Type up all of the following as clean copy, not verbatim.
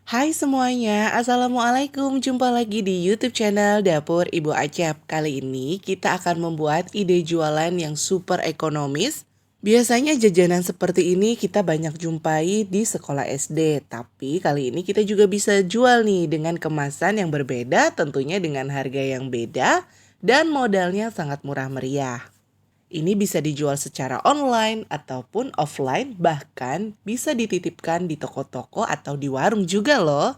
Hai semuanya, Assalamualaikum. Jumpa lagi di YouTube channel Dapur Ibu Acep. Kali ini kita akan membuat ide jualan yang super ekonomis. Biasanya jajanan seperti ini kita banyak jumpai di sekolah SD. Tapi kali ini kita juga bisa jual nih dengan kemasan yang berbeda, tentunya dengan harga yang beda dan modalnya sangat murah meriah. Ini bisa dijual secara online ataupun offline, bahkan bisa dititipkan di toko-toko atau di warung juga loh.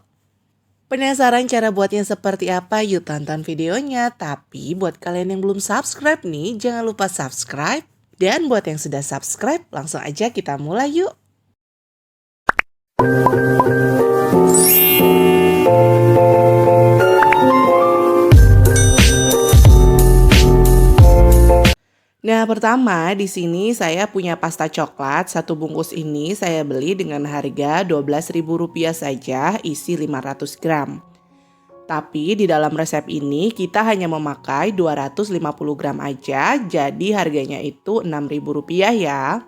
Penasaran cara buatnya seperti apa? Yuk tonton videonya. Tapi buat kalian yang belum subscribe nih, jangan lupa subscribe. Dan buat yang sudah subscribe, langsung aja kita mulai yuk. Nah, pertama di sini saya punya pasta coklat. Satu bungkus ini saya beli dengan harga Rp12.000 saja, isi 500 gram. Tapi di dalam resep ini kita hanya memakai 250 gram aja, jadi harganya itu Rp6.000 ya.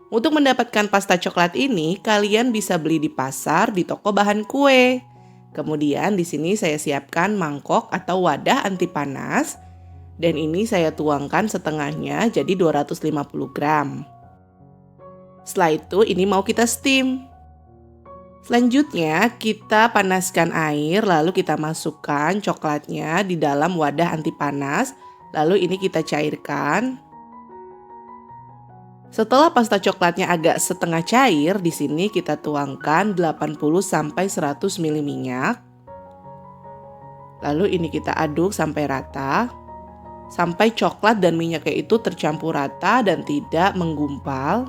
Untuk mendapatkan pasta coklat ini, kalian bisa beli di pasar, di toko bahan kue. Kemudian di sini saya siapkan mangkok atau wadah anti panas. Dan ini saya tuangkan setengahnya jadi 250 gram. Setelah itu ini mau kita steam. Selanjutnya kita panaskan air lalu kita masukkan coklatnya di dalam wadah anti panas. Lalu ini kita cairkan. Setelah pasta coklatnya agak setengah cair, di sini kita tuangkan 80 sampai 100 ml minyak. Lalu ini kita aduk sampai rata. Sampai coklat dan minyaknya itu tercampur rata dan tidak menggumpal.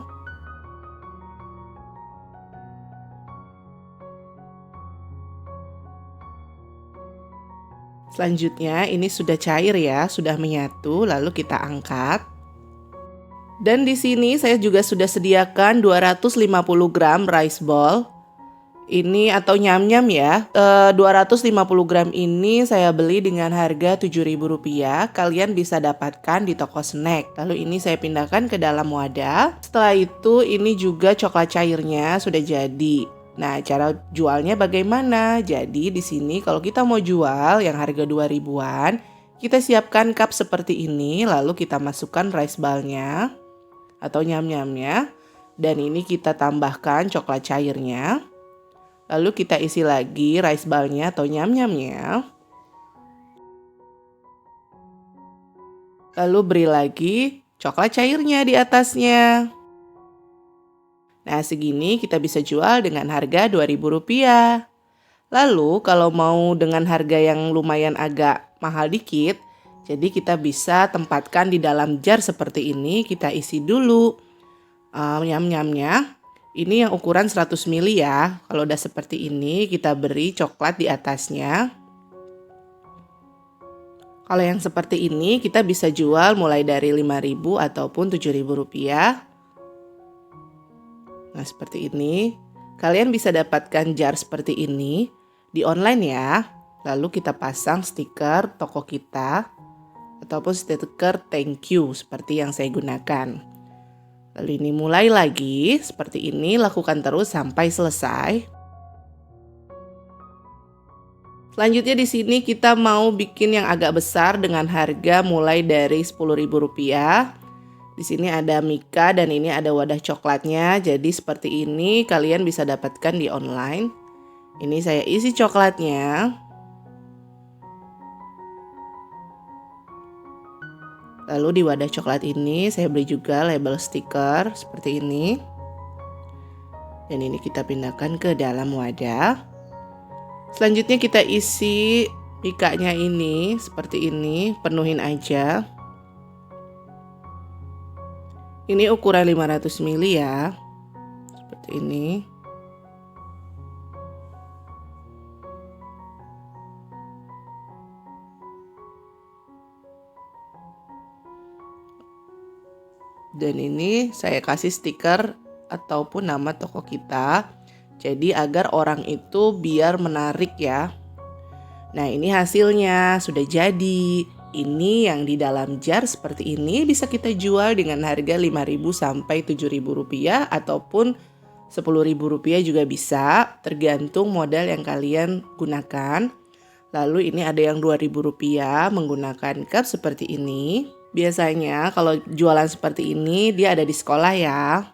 Selanjutnya ini sudah cair ya, sudah menyatu, lalu kita angkat. Dan di sini saya juga sudah sediakan 250 gram rice ball. Ini atau nyam-nyam ya, 250 gram ini saya beli dengan harga Rp7.000. Kalian bisa dapatkan di toko snack. Lalu ini saya pindahkan ke dalam wadah. Setelah itu ini juga coklat cairnya sudah jadi. Nah, cara jualnya bagaimana? Jadi di sini kalau kita mau jual yang harga 2.000-an, kita siapkan cup seperti ini, lalu kita masukkan rice ballnya atau nyam-nyamnya. Dan ini kita tambahkan coklat cairnya. Lalu kita isi lagi rice ballnya atau nyam-nyamnya. Lalu beri lagi coklat cairnya di atasnya. Nah, segini kita bisa jual dengan harga Rp2.000. Lalu kalau mau dengan harga yang lumayan agak mahal dikit, jadi kita bisa tempatkan di dalam jar seperti ini. Kita isi dulu nyam-nyamnya. Ini yang ukuran 100 ml ya. Kalau udah seperti ini kita beri coklat di atasnya. Kalau yang seperti ini kita bisa jual mulai dari Rp5.000 ataupun Rp7.000. Nah, seperti ini. Kalian bisa dapatkan jar seperti ini di online ya. Lalu kita pasang stiker toko kita ataupun stiker thank you seperti yang saya gunakan. Lalu ini mulai lagi, seperti ini, lakukan terus sampai selesai. Selanjutnya di sini kita mau bikin yang agak besar dengan harga mulai dari Rp10.000. Di sini ada mika dan ini ada wadah coklatnya. Jadi seperti ini kalian bisa dapatkan di online. Ini saya isi coklatnya. Lalu di wadah coklat ini saya beli juga label stiker seperti ini. Dan ini kita pindahkan ke dalam wadah. Selanjutnya kita isi mikanya ini seperti ini, penuhin aja. Ini ukuran 500 ml ya. Seperti ini. Dan ini saya kasih stiker ataupun nama toko kita. Jadi agar orang itu biar menarik ya. Nah, ini hasilnya sudah jadi. Ini yang di dalam jar seperti ini bisa kita jual dengan harga Rp5.000 sampai Rp7.000 ataupun Rp10.000 juga bisa, tergantung modal yang kalian gunakan. Lalu ini ada yang Rp2.000 menggunakan cup seperti ini. Biasanya kalau jualan seperti ini dia ada di sekolah ya.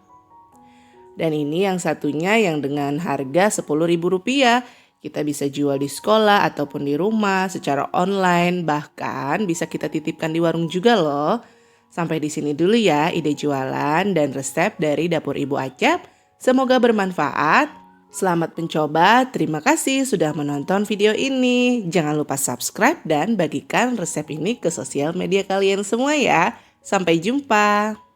Dan ini yang satunya yang dengan harga Rp10.000. Kita bisa jual di sekolah ataupun di rumah secara online, bahkan bisa kita titipkan di warung juga loh. Sampai di sini dulu ya ide jualan dan resep dari Dapur Ibu Acep. Semoga bermanfaat. Selamat mencoba, terima kasih sudah menonton video ini. Jangan lupa subscribe dan bagikan resep ini ke sosial media kalian semua ya. Sampai jumpa.